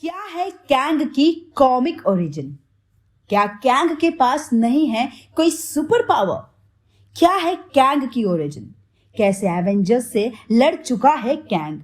क्या है कैंग की कॉमिक ओरिजिन? क्या कैंग के पास नहीं है कोई सुपर पावर? क्या है कैंग की ओरिजिन? कैसे एवेंजर्स से लड़ चुका है कैंग?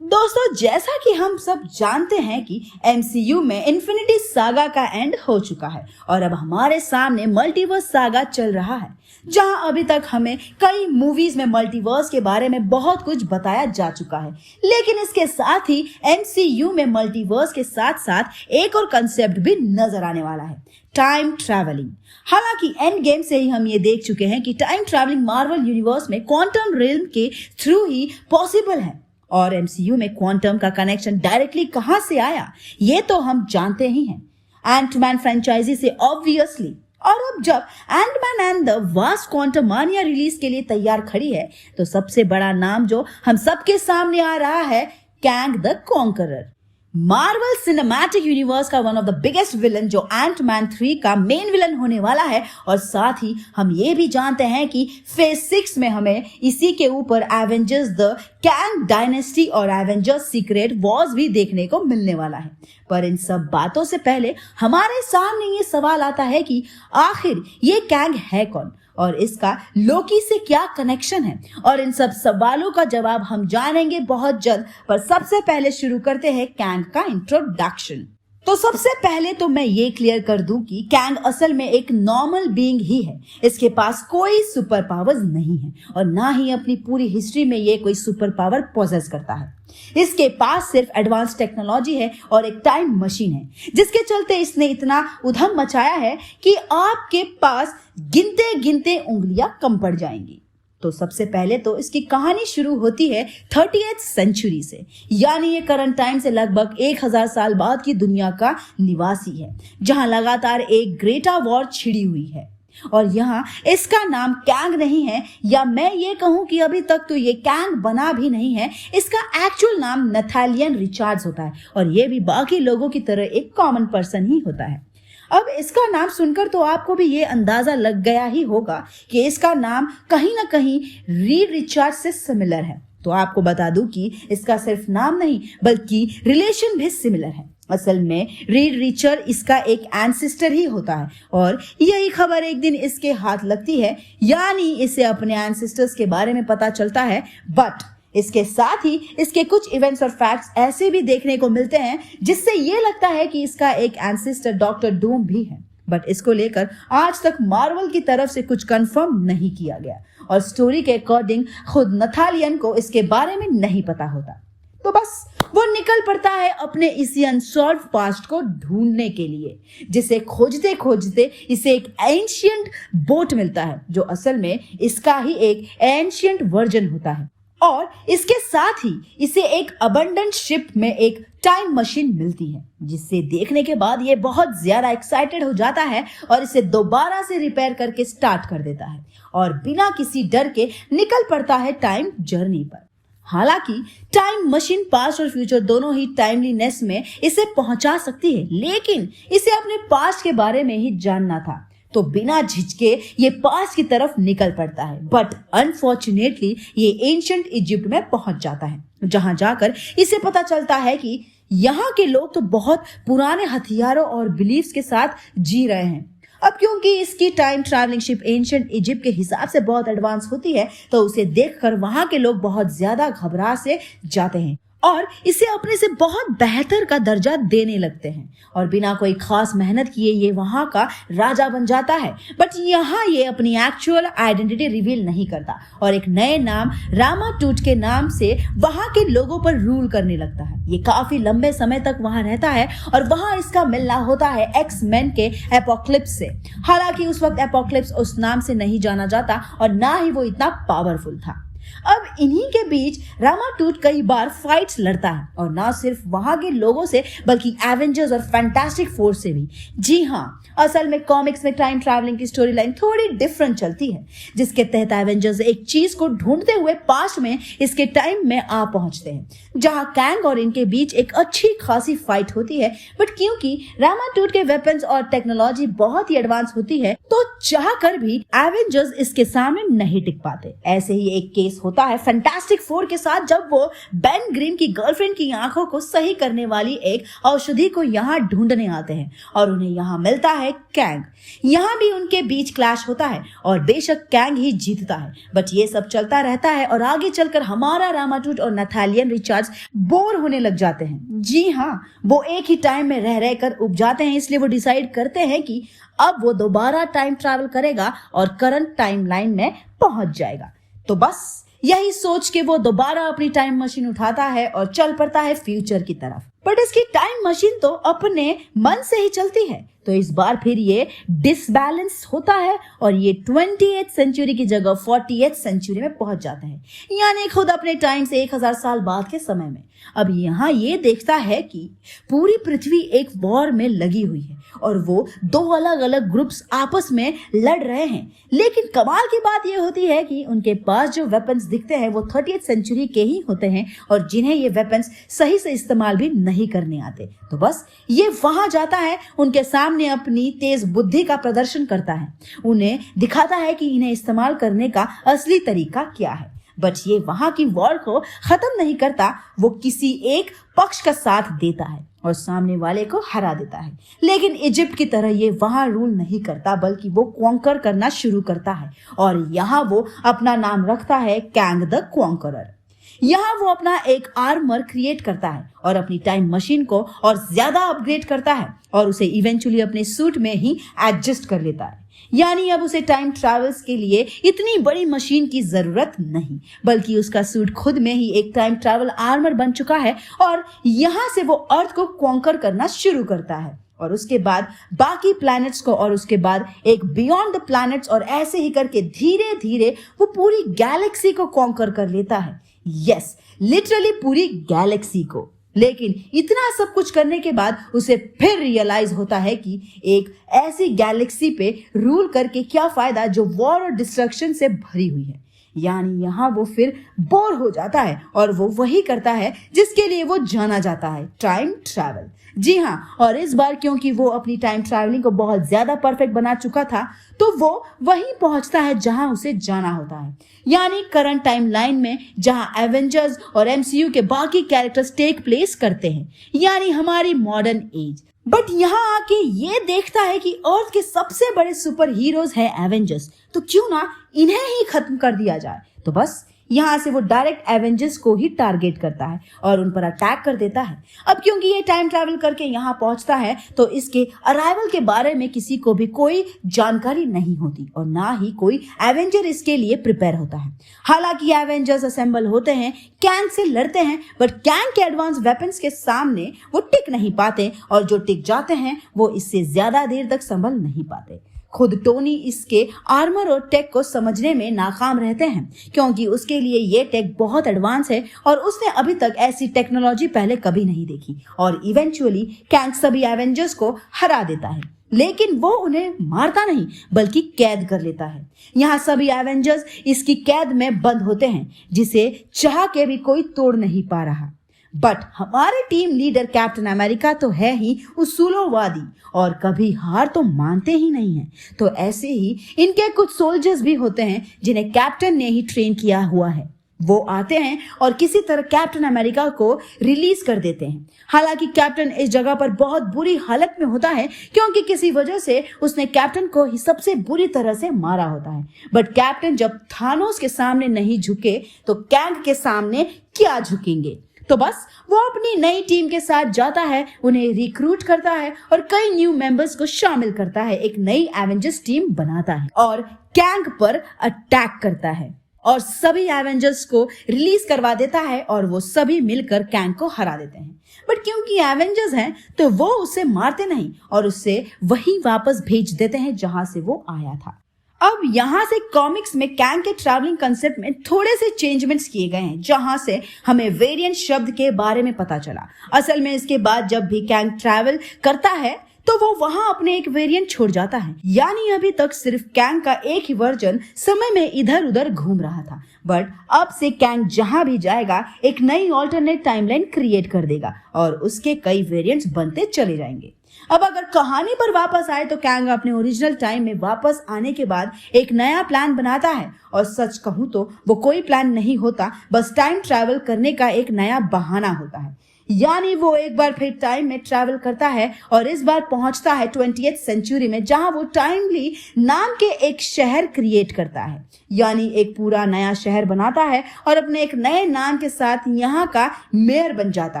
दोस्तों, जैसा कि हम सब जानते हैं कि MCU में इन्फिनिटी सागा का एंड हो चुका है और अब हमारे सामने मल्टीवर्स सागा चल रहा है, जहां अभी तक हमें कई मूवीज में मल्टीवर्स के बारे में बहुत कुछ बताया जा चुका है। लेकिन इसके साथ ही MCU में मल्टीवर्स के साथ साथ एक और कंसेप्ट भी नजर आने वाला है, टाइम ट्रैवलिंग। हालांकि एंड गेम से ही हम ये देख चुके हैं कि टाइम ट्रैवलिंग मार्वल यूनिवर्स में क्वांटम रिल्म के थ्रू ही पॉसिबल है, और MCU में क्वांटम का कनेक्शन डायरेक्टली कहां से आया ये तो हम जानते ही हैं, एंटमैन फ्रेंचाइजी से ऑब्वियसली। और अब जब Antman and the Wasp Quantumania release के लिए तैयार खड़ी है, तो सबसे बड़ा नाम जो हम सबके सामने आ रहा है, Kang the conqueror. Marvel cinematic universe का one of the biggest villain जो एंटमैन 3 का मेन विलन होने वाला है, और साथ ही हम ये भी जानते हैं कि फेज 6 में हमें इसी के ऊपर एवेंजर्स द कैंग डायनेस्टी और एवेंजर्स सीक्रेट वॉर्स भी देखने को मिलने वाला है। पर इन सब बातों से पहले हमारे सामने ये सवाल आता है कि आखिर ये कैंग है कौन और इसका लोकी से क्या कनेक्शन है, और इन सब सवालों का जवाब हम जानेंगे बहुत जल्द। पर सबसे पहले शुरू करते हैं कैंग का इंट्रोडक्शन। तो सबसे पहले तो मैं ये क्लियर कर दूं कि कैंग असल में एक नॉर्मल बीइंग ही है। इसके पास कोई सुपर पावर्स नहीं है और ना ही अपनी पूरी हिस्ट्री में ये कोई सुपर पावर पोजेस करता है। इसके पास सिर्फ एडवांस टेक्नोलॉजी है और एक टाइम मशीन है, जिसके चलते इसने इतना उधम मचाया है कि आपके पास गिनते गिनते उंगलियां कम पड़ जाएंगी। तो सबसे पहले तो इसकी कहानी शुरू होती है 30th सेंचुरी से, यानी ये करंट टाइम से लगभग 1000 साल बाद की दुनिया का निवासी है, जहां लगातार एक ग्रेटा वॉर छिड़ी हुई है। और यहाँ इसका नाम कैंग नहीं है, या मैं ये कहूं कि अभी तक तो ये कैंग बना भी नहीं है। इसका एक्चुअल नाम नथालियन रिचार्ड्स होता है, और ये भी बाकी लोगों की तरह एक कॉमन पर्सन ही होता है। अब इसका नाम सुनकर तो आपको भी ये अंदाजा लग गया ही होगा कि इसका नाम कहीं ना कहीं रीड रिचार्ड से सिमिलर है। तो आपको बता दूं कि इसका सिर्फ नाम नहीं बल्कि रिलेशन भी सिमिलर है। असल में रीड रिचर्ड इसका एक एंसेस्टर ही होता है, और यही खबर एक दिन इसके हाथ लगती है, यानी इसे अपने एंसेस्टर्स के बारे में पता चलता है। बट इसके साथ ही इसके कुछ इवेंट्स और फैक्ट्स ऐसे भी देखने को मिलते हैं जिससे ये लगता है कि इसका एक एंसेस्टर डॉक्टर डूम भी है। बट इसको लेकर आज तक मार्वल की तरफ से कुछ कंफर्म नहीं किया गया, और स्टोरी के अकॉर्डिंग खुद नथालियन को इसके बारे में नहीं पता होता। तो बस वो निकल पड़ता है अपने इसी अनसॉल्व पास्ट को ढूंढने के लिए, जिसे खोजते खोजते इसे एक एंशिएंट बोट मिलता है, जो असल में इसका ही एक एंशिएंट वर्जन होता है। और इसके साथ ही इसे एक अबंडेंट शिप में एक टाइम मशीन मिलती है, जिसे देखने के बाद ये बहुत ज्यादा एक्साइटेड हो जाता है और इसे दोबारा से रिपेयर करके स्टार्ट कर देता है, और बिना किसी डर के निकल पड़ता है टाइम जर्नी पर। हालांकि टाइम मशीन पास्ट और फ्यूचर दोनों ही टाइमलीनेस में इसे पहुंचा सकती है, लेकिन इसे अपने पास्ट के बारे में ही जानना था, तो बिना झिझके ये पास्ट की तरफ निकल पड़ता है। बट अनफॉर्चुनेटली ये एंशिएंट इजिप्ट में पहुंच जाता है, जहां जाकर इसे पता चलता है कि यहाँ के लोग तो बहुत पुराने हथियारों और बिलीफ्स के साथ जी रहे हैं। अब क्योंकि इसकी time travelling ship ancient Egypt के हिसाब से बहुत एडवांस होती है, तो उसे देखकर वहां के लोग बहुत ज्यादा घबरा से जाते हैं और इसे अपने से बहुत बेहतर का दर्जा देने लगते हैं, और बिना कोई खास मेहनत किए ये वहां का राजा बन जाता है। बट यहाँ ये अपनी एक्चुअल आइडेंटिटी रिवील नहीं करता और एक नए नाम रामाटूट के नाम से वहां के लोगों पर रूल करने लगता है। ये काफी लंबे समय तक वहां रहता है और वहां इसका मिलना होता है एक्स-मेन के एपोक्लिप्स से। हालांकि उस वक्त एपोक्लिप्स उस नाम से नहीं जाना जाता और ना ही वो इतना पावरफुल था। अब इन्हीं के बीच रामाटूट कई बार फाइट्स लड़ता है, और ना सिर्फ वहां के लोगों से बल्कि एवेंजर्स और फैंटास्टिक फोर से भी। जी हाँ, असल में कॉमिक्स में टाइम ट्रैवलिंग की स्टोरी लाइन थोड़ी डिफरेंट चलती है, जिसके तहत एवेंजर्स एक चीज को ढूंढते हुए पास्ट में इसके टाइम में आ पहुंचते हैं, जहां कैंग और इनके बीच एक अच्छी खासी फाइट होती है। बट क्योंकि रामाटूट के वेपन्स और टेक्नोलॉजी बहुत ही एडवांस होती है, तो चाहकर भी एवेंजर्स इसके सामने नहीं टिक पाते। ऐसे ही एक केस फेस होता है फैंटास्टिक फोर के साथ जब वो बेन ग्रीन की गर्लफ्रेंड की आंखों को सही करने वाली एक औषधि को यहाँ ढूंढने आते हैं और उन्हें यहाँ मिलता है कैंग। यहाँ भी उनके बीच क्लैश होता है और बेशक कैंग ही जीतता है, बट ये सब चलता रहता है और आगे चलकर हमारा रामाटूट और नथालियन रिचर्ड्स बोर होने लग जाते हैं। जी हाँ, वो एक ही टाइम में रह रहकर उब जाते हैं, इसलिए वो डिसाइड करते हैं कि अब वो दोबारा टाइम ट्रैवल करेगा और करंट टाइमलाइन में पहुंच जाएगा। तो बस यही सोच के वो दोबारा अपनी टाइम मशीन उठाता है और चल पड़ता है फ्यूचर की तरफ। बट इसकी टाइम मशीन तो अपने मन से ही चलती है, तो इस बार फिर ये डिसबैलेंस होता है और ये 28th सेंचुरी की जगह 40th सेंचुरी में पहुंच जाता है, यानी खुद अपने टाइम से 1000 साल बाद के समय में। अब यहाँ ये देखता है कि पूरी पृथ्वी एक वॉर में लगी हुई है और वो दो अलग अलग ग्रुप्स आपस में लड़ रहे हैं, लेकिन कमाल की बात ये होती है कि उनके पास जो वेपन्स दिखते हैं वो 30th सेंचुरी के ही होते हैं और जिन्हें ये वेपन्स सही से इस्तेमाल भी नहीं करने आते। तो बस ये वहां जाता है, उनके सामने अपनी तेज बुद्धि का प्रदर्शन करता है, उन्हें दिखाता है कि इन्हें इस्तेमाल करने का असली तरीका क्या है। बट ये वहां की वॉर को खत्म नहीं करता, वो किसी एक पक्ष का साथ देता है और सामने वाले को हरा देता है। लेकिन इजिप्ट की तरह ये वहां रूल नहीं करता, बल्कि वो कॉन्कर करना शुरू करता है और यहाँ वो अपना नाम रखता है कैंग द कॉन्करर। यहाँ वो अपना एक आर्मर क्रिएट करता है और अपनी टाइम मशीन को और ज्यादा अपग्रेड करता है और उसे इवेंचुअली अपने सूट में ही एडजस्ट कर लेता है। यानी अब उसे टाइम ट्रैवल्स के लिए इतनी बड़ी मशीन की जरूरत नहीं, बल्कि उसका सूट खुद में ही एक टाइम ट्रैवल आर्मर बन चुका है और यहाँ से वो अर्थ को कॉन्कर करना शुरू करता है और उसके बाद बाकी प्लैनेट्स को और उसके बाद एक बियॉन्ड द प्लैनेट्स और ऐसे ही करके धीरे धीरे वो पूरी गैलेक्सी को कॉन्कर कर लेता है। यस, लिटरली पूरी गैलेक्सी को। लेकिन इतना सब कुछ करने के बाद उसे फिर रियलाइज होता है कि एक ऐसी गैलेक्सी पे रूल करके क्या फायदा जो वॉर और डिस्ट्रक्शन से भरी हुई है। यानी यहाँ वो फिर बोर हो जाता है और वो वही करता है जिसके लिए वो जाना जाता है, टाइम ट्रैवल। जी हाँ, और इस बार क्योंकि वो अपनी टाइम ट्रैवलिंग को बहुत ज्यादा परफेक्ट बना चुका था, तो वो वहीं पहुंचता है जहां उसे जाना होता है, यानी करंट टाइम लाइन में जहां एवेंजर्स और एमसीयू के बाकी कैरेक्टर्स टेक प्लेस करते हैं, यानी हमारी मॉडर्न एज। बट यहाँ आके ये देखता है कि अर्थ के सबसे बड़े सुपर हीरोज हैं एवेंजर्स, तो क्यों ना इन्हें ही खत्म कर दिया जाए। तो बस यहाँ से वो डायरेक्ट एवेंजर्स को ही टारगेट करता है और उन पर अटैक कर देता है। अब क्योंकि ये टाइम ट्रैवल करके यहाँ पहुंचता है, तो इसके अराइवल के बारे में किसी को भी कोई जानकारी नहीं होती और ना ही कोई एवेंजर इसके लिए प्रिपेयर होता है। हालांकि एवेंजर्स असेंबल होते हैं, कैंग से लड़ते हैं, बट कैंग के एडवांस वेपन्स के सामने वो टिक नहीं पाते और जो टिक जाते हैं वो इससे ज्यादा देर तक संभल नहीं पाते। खुद टोनी इसके आर्मर और टेक को समझने में नाकाम रहते हैं, क्योंकि उसके लिए ये टेक बहुत एडवांस है और उसने अभी तक ऐसी टेक्नोलॉजी पहले कभी नहीं देखी और इवेंचुअली कैंग सभी एवेंजर्स को हरा देता है। लेकिन वो उन्हें मारता नहीं बल्कि कैद कर लेता है। यहाँ सभी एवेंजर्स इसकी कैद में बंद होते हैं, जिसे चाह के भी कोई तोड़ नहीं पा रहा। बट हमारे टीम लीडर कैप्टन अमेरिका तो है ही उसूलोवादी और कभी हार तो मानते ही नहीं है। तो ऐसे ही इनके कुछ सोल्जर्स भी होते हैं जिन्हें कैप्टन ने ही ट्रेन किया हुआ है। वो आते हैं और किसी तरह कैप्टन अमेरिका को रिलीज कर देते हैं। हालांकि कैप्टन इस जगह पर बहुत बुरी हालत में होता है, क्योंकि किसी वजह से उसने कैप्टन को ही सबसे बुरी तरह से मारा होता है। बट कैप्टन जब थानोस के सामने नहीं झुके तो कैंग के सामने क्या झुकेंगे। तो बस वो अपनी नई टीम के साथ जाता है, उन्हें रिक्रूट करता है और कई न्यू मेंबर्स को शामिल करता है, एक नई एवेंजर्स टीम बनाता है और कैंग पर अटैक करता है और सभी एवेंजर्स को रिलीज करवा देता है और वो सभी मिलकर कैंग को हरा देते हैं। बट क्योंकि एवेंजर्स हैं तो वो उसे मारते नहीं और उसे वहीं वापस भेज देते हैं जहां से वो आया था। अब यहाँ से कॉमिक्स में कैंग के ट्रैवलिंग कंसेप्ट में थोड़े से चेंजमेंट्स किए गए हैं, जहां से हमें वेरिएंट शब्द के बारे में पता चला। असल में इसके बाद जब भी कैंग ट्रैवल करता है तो वो वहां अपने एक वेरिएंट छोड़ जाता है, यानी अभी तक सिर्फ कैंग का एक ही वर्जन समय में इधर उधर घूम रहा था। बट अब से कैंग जहां भी जाएगा एक नई ऑल्टरनेट टाइमलाइन क्रिएट कर देगा और उसके कई वेरिएंट्स बनते चले जाएंगे। अब अगर कहानी पर वापस आए तो कैंग अपने ओरिजिनल टाइम में वापस आने के बाद एक नया प्लान बनाता है, और सच कहूं तो वो कोई प्लान नहीं होता, बस टाइम ट्रैवल करने का एक नया बहाना होता है। यानी वो एक बार फिर टाइम में ट्रैवल करता है और इस बार पहुंचता है 20th सेंचुरी में, जहां वो टाइमली नाम के एक शहर क्रिएट करता है, यानी एक पूरा नया शहर बनाता है और अपने एक नए नाम के साथ यहाँ का मेयर बन जाता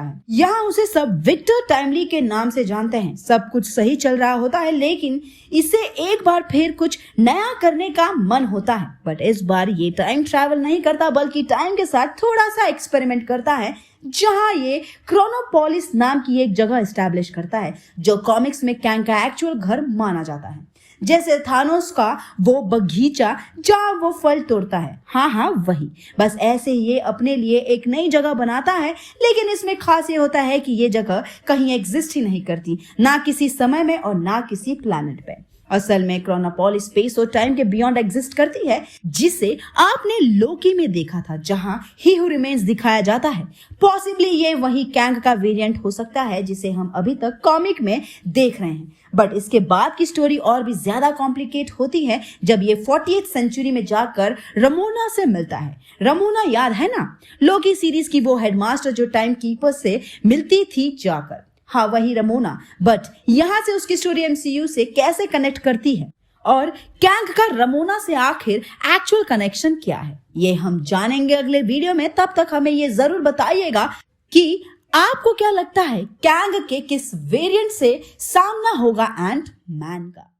है। यहाँ उसे सब विक्टर टाइमली के नाम से जानते हैं। सब कुछ सही चल रहा होता है, लेकिन इसे एक बार फिर कुछ नया करने का मन होता है। बट इस बार ये टाइम ट्रैवल नहीं करता, बल्कि टाइम के साथ थोड़ा सा एक्सपेरिमेंट करता है, जहां ये क्रोनोपोलिस नाम की एक जगह एस्टैब्लिश करता है, जो कॉमिक्स में कैंग का एक्चुअल घर माना जाता है। जैसे थानोस का वो बगीचा जहां वो फल तोड़ता है, हाँ वही। बस ऐसे ही ये अपने लिए एक नई जगह बनाता है, लेकिन इसमें खास ये होता है कि ये जगह कहीं एग्जिस्ट ही नहीं करती, ना किसी समय में और ना किसी प्लैनेट पे। असल में क्रोनोपोलिस स्पेस और टाइम के बियॉन्ड एग्जिस्ट करती है, जिसे आपने लोकी में देखा था, जहां ही हू रिमेन्स दिखाया जाता है। पॉसिबली ये वही कैंग का वेरिएंट हो सकता है जिसे हम अभी तक कॉमिक में देख रहे हैं। बट इसके बाद की स्टोरी और भी ज्यादा कॉम्प्लिकेट होती है जब ये 40th सेंचुरी में जाकर रमोना से मिलता है। रमोना याद है ना, लोकी सीरीज की वो हेडमास्टर जो टाइम कीपर से मिलती थी जाकर। हाँ, वही रमोना। बट यहां से उसकी स्टोरी एमसीयू से कैसे कनेक्ट करती है, और कैंग का रमोना से आखिर एक्चुअल कनेक्शन क्या है, ये हम जानेंगे अगले वीडियो में। तब तक हमें ये जरूर बताइएगा कि आपको क्या लगता है कैंग के किस वेरिएंट से सामना होगा एंट मैन का।